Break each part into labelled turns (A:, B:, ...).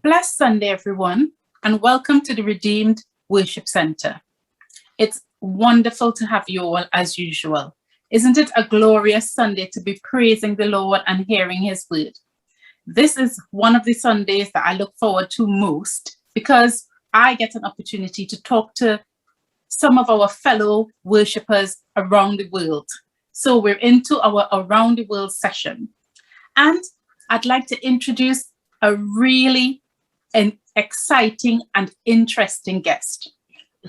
A: Blessed Sunday, everyone, and welcome to the Redeemed Worship Center. It's wonderful to have you all as usual. Isn't it a glorious Sunday to be praising the Lord and hearing His word? This is one of the Sundays that I look forward to most because I get an opportunity to talk to some of our fellow worshippers around the world. So we're into our Around the World session. And I'd like to introduce a really exciting and interesting guest.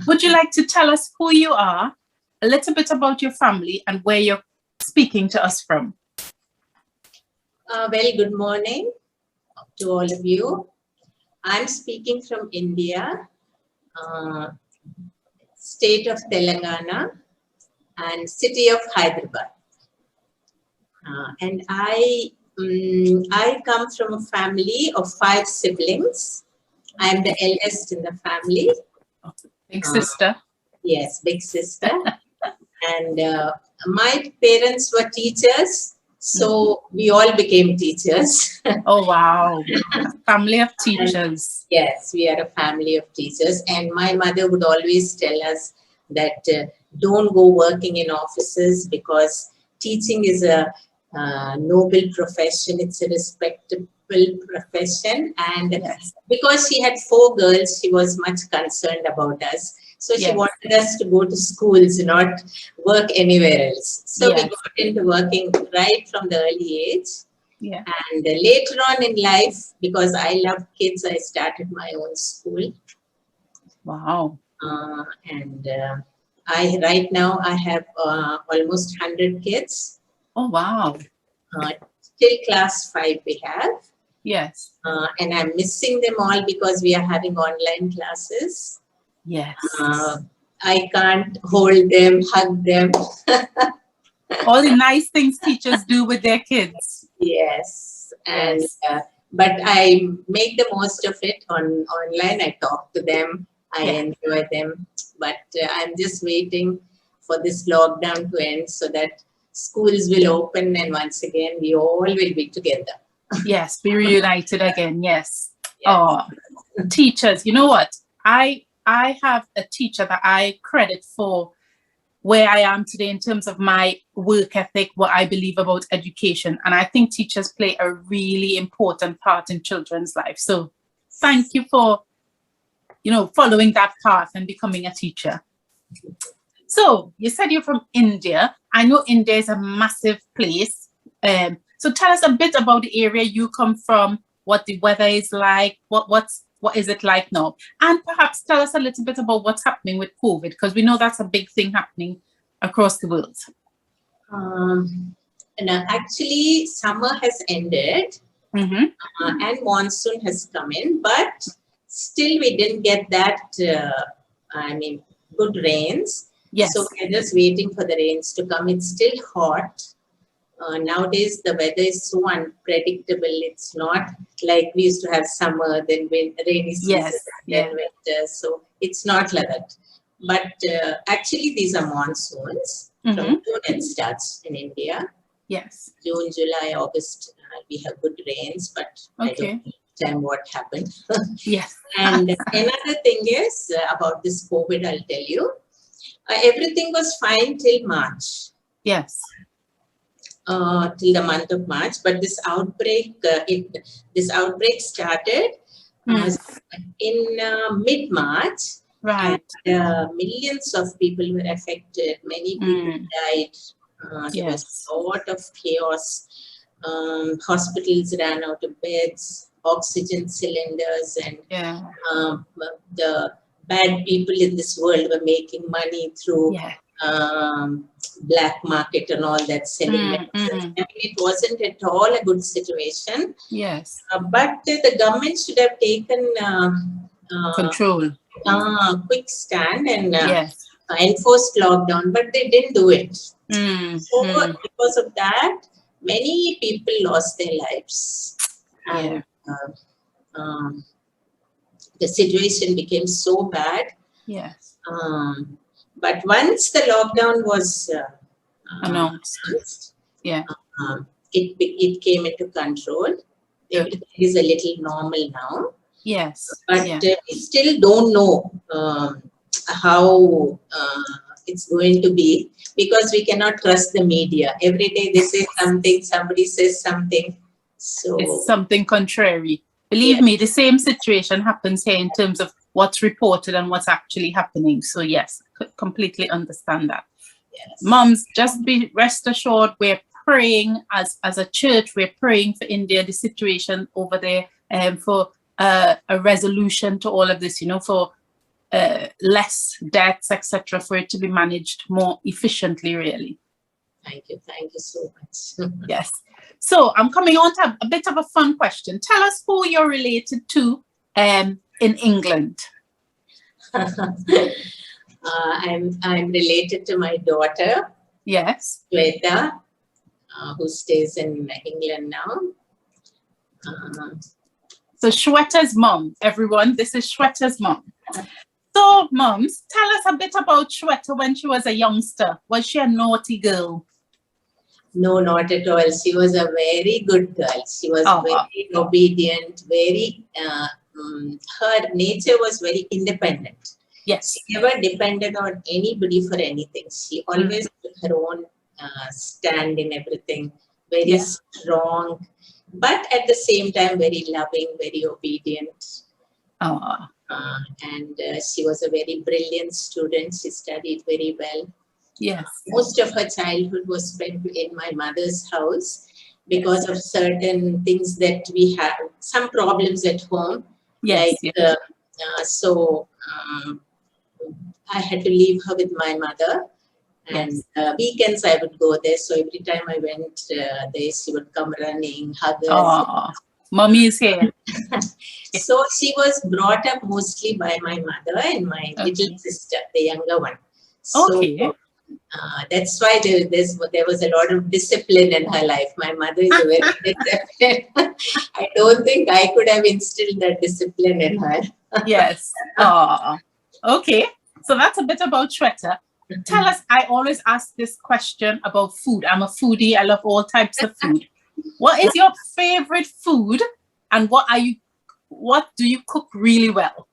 A: Would you like to tell us who you are, a little bit about your family, and where you're speaking to us from?
B: Very good morning to all of you. I'm speaking from India, state of Telangana and city of Hyderabad. And I come from a family of 5 siblings. I'm the eldest in the family.
A: Big sister.
B: Yes, big sister. And my parents were teachers, so we all became teachers.
A: Oh, wow. Family of teachers.
B: Yes, we are a family of teachers. And my mother would always tell us that don't go working in offices because teaching is a noble profession. It's a respectable profession. And
A: Yes.
B: because she had 4 girls, she was much concerned about us. So she
A: Yes.
B: wanted us to go to schools, not work anywhere else. So
A: Yes.
B: we got into working right from the early age.
A: Yeah.
B: And later on in life, because I love kids, I started my own school.
A: Wow.
B: Right now I have almost 100 kids.
A: Oh, wow.
B: Till class 5 we have.
A: Yes.
B: And I'm missing them all because we are having online classes.
A: Yes.
B: I can't hold them, hug them.
A: All the nice things teachers do with their kids.
B: Yes. And
A: Yes.
B: but I make the most of it online. I talk to them. I enjoy them. But I'm just waiting for this lockdown to end so that schools will open and once again we all will be together.
A: Yes, be reunited again. Yes.
B: Yes.
A: Oh, teachers. You know what? I have a teacher that I credit for where I am today in terms of my work ethic, what I believe about education. And I think teachers play a really important part in children's life. So thank you for, following that path and becoming a teacher. So you said you're from India. I know India is a massive place. So tell us a bit about the area you come from, what the weather is like, what is it like now? And perhaps tell us a little bit about what's happening with COVID, because we know that's a big thing happening across the world.
B: Actually, summer has ended and monsoon has come in, but still we didn't get that, good rains.
A: Yes.
B: So we're just waiting for the rains to come. It's still hot. Nowadays, the weather is so unpredictable. It's not like we used to have summer, then rainy season, then winter. So it's not like that. But actually, these are monsoons. From June it starts in India.
A: Yes.
B: June, July, August, we have good rains, but I don't know what happened.
A: Yes.
B: And another thing is about this COVID, I'll tell you. Everything was fine till March.
A: Yes.
B: Till the month of March, but this outbreak started in mid-March.
A: Right.
B: And, millions of people were affected. Many people died. There was a lot of chaos. Hospitals ran out of beds, oxygen cylinders, and the bad people in this world were making money through black market and all that, selling medicines. I mean, it wasn't at all a good situation.
A: Yes.
B: But the government should have taken
A: control.
B: Quick stand and enforced lockdown, but they didn't do it. So because of that, many people lost their lives. And the situation became so bad.
A: Yes.
B: But once the lockdown was
A: announced,
B: it came into control. Everything is a little normal now.
A: Yes.
B: But
A: Yeah.
B: we still don't know how it's going to be, because we cannot trust the media. Every day they say something, somebody says something. So
A: It's something contrary. Believe
B: yes,
A: me, the same situation happens here in terms of what's reported and what's actually happening. So yes, completely understand that.
B: yes.
A: Moms, just be rest assured, we're praying as a church. We're praying for India, the situation over there, for a resolution to all of this. For less deaths, etc., for it to be managed more efficiently. Really.
B: Thank you so much.
A: Yes. So I'm coming on to a bit of a fun question. Tell us who you're related to in England.
B: I'm related to my daughter.
A: Yes.
B: Vidya, who stays in England now.
A: So Shweta's mom, everyone. This is Shweta's mom. So, moms, tell us a bit about Shweta when she was a youngster. Was she a naughty girl?
B: No, not at all. She was a very good girl. She was very obedient, very, her nature was very independent.
A: Yes.
B: She never depended on anybody for anything. She always took her own stand in everything, very strong, but at the same time, very loving, very obedient. And she was a very brilliant student. She studied very well.
A: Yes.
B: Most of her childhood was spent in my mother's house because of certain things that we had, some problems at home.
A: Yes.
B: So I had to leave her with my mother. And weekends I would go there. So every time I went there, she would come running, hug us.
A: Mommy is here.
B: So she was brought up mostly by my mother and my little sister, the younger one. So that's why there was a lot of discipline in her life. My mother is a very disciplined. I don't think I could have instilled that discipline in her.
A: Yes. Okay. So that's a bit about Shweta. Tell us, I always ask this question about food. I'm a foodie. I love all types of food. What is your favorite food, and what do you cook really well?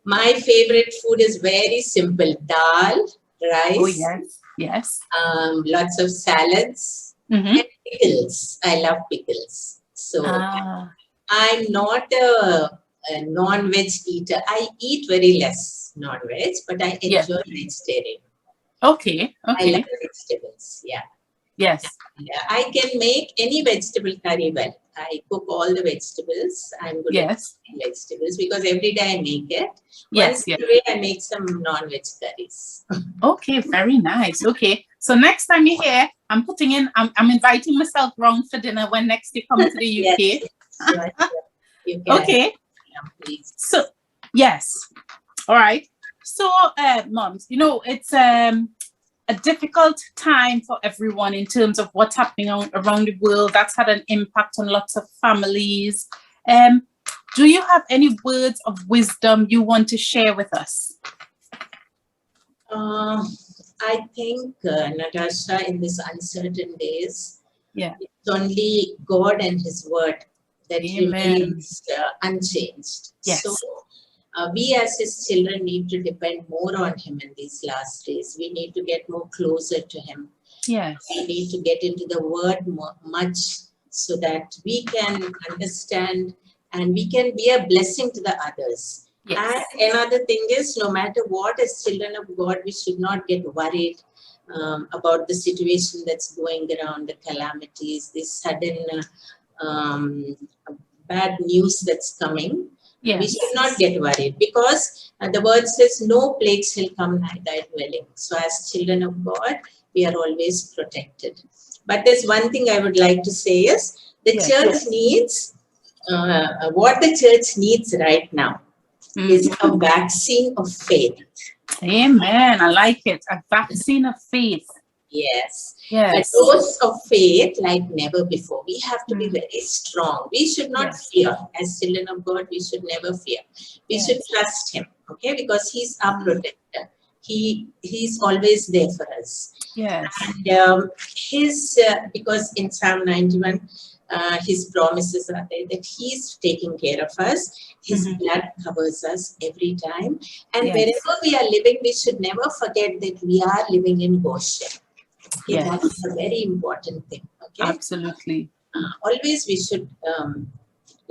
B: My favorite food is very simple. Dal, rice.
A: Oh, yes. Yes.
B: Lots of salads and pickles. I love pickles. So I'm not a non-veg eater. I eat very less non-veg, but I enjoy vegetarian.
A: Okay.
B: I love vegetables. Yeah.
A: Yes.
B: I can make any vegetable curry well. I cook all the vegetables. I'm good at vegetables because every day I make it. Once a day I make some non-veg curries.
A: Okay, very nice. Okay. So next time you're here, I'm inviting myself round for dinner when next you come to the UK.
B: Yes. You can.
A: Okay.
B: Please.
A: So, yes. All right. So, moms, it's a difficult time for everyone in terms of what's happening around the world. That's had an impact on lots of families. Do you have any words of wisdom you want to share with us?
B: I think, Natasha, in these uncertain days, it's only God and His Word that remains unchanged.
A: Yes.
B: So, we as His children need to depend more on Him in these last days. We need to get more closer to Him.
A: Yes.
B: We need to get into the Word much so that we can understand and we can be a blessing to the others.
A: Yes.
B: And another thing is, no matter what, as children of God, we should not get worried about the situation that's going around, the calamities, this sudden bad news that's coming.
A: Yes.
B: We should not get worried because the word says no plague shall come nigh thy dwelling. So as children of God, we are always protected. But there's one thing I would like to say is the church needs, what the church needs right now is a vaccine of faith.
A: Amen. I like it. A vaccine of faith.
B: Yes.
A: Yes.
B: A dose of faith like never before. We have to be very strong. We should not fear. As children of God, we should never fear. We should trust Him, okay? Because He's our protector. He's always there for us.
A: Yes.
B: And because in Psalm 91, His promises are there that He's taking care of us. His blood covers us every time. And wherever we are living, we should never forget that we are living in Goshen. Okay, that's a very important thing. Okay,
A: absolutely.
B: Always we should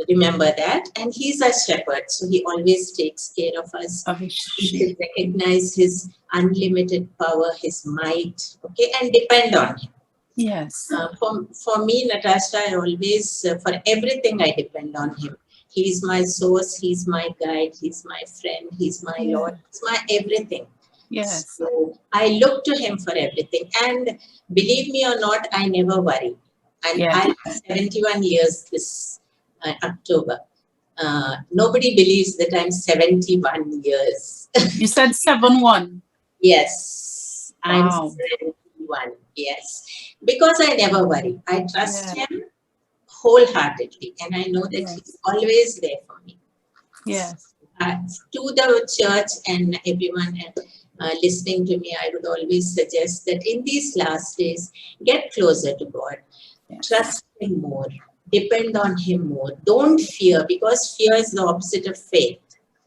B: remember that. And He's our shepherd, so He always takes care of us. We should recognize His unlimited power, His might, okay, and depend on Him.
A: Yes.
B: For me, Natasha, I always, for everything, I depend on Him. He's my source, He's my guide, He's my friend, He's my Lord, He's my everything.
A: Yes.
B: So I look to Him for everything. And believe me or not, I never worry. And I'm 71 years this October. Nobody believes that I'm 71 years.
A: You said 7-1.
B: Yes, I'm 71. Yes, because I never worry. I trust Him wholeheartedly, and I know that He's always there for me.
A: Yes.
B: To the church and everyone listening to me, I would always suggest that in these last days, get closer to God. Trust Him more. Depend on Him more. Don't fear, because fear is the opposite of faith.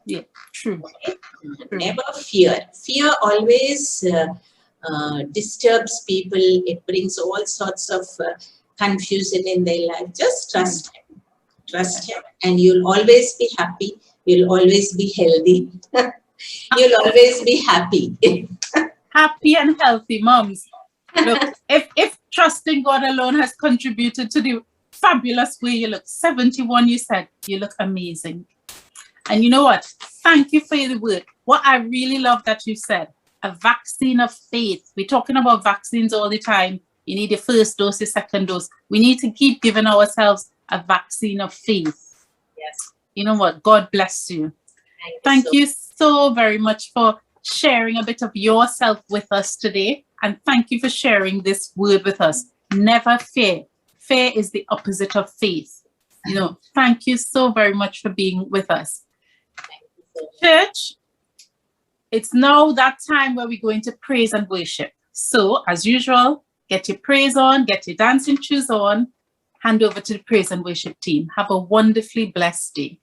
A: Yeah, true.
B: Okay? Never fear. Fear always disturbs people. It brings all sorts of confusion in their life. Just trust Him. Trust Him, and you'll always be happy. You'll always be healthy. You'll always be happy.
A: Happy and healthy moms. Look, if trusting God alone has contributed to the fabulous way you look, 71, you said, you look amazing. And you know what? Thank you for the word. What I really love that you said, a vaccine of faith. We're talking about vaccines all the time. You need your first dose, your second dose. We need to keep giving ourselves a vaccine of faith.
B: Yes.
A: You know what? God bless you. Thank you so very much for sharing a bit of yourself with us today. And thank you for sharing this word with us. Never fear. Fear is the opposite of faith. You know, thank you so very much for being with us. Church, it's now that time where we're going to praise and worship. So, as usual, get your praise on, get your dancing shoes on, hand over to the praise and worship team. Have a wonderfully blessed day.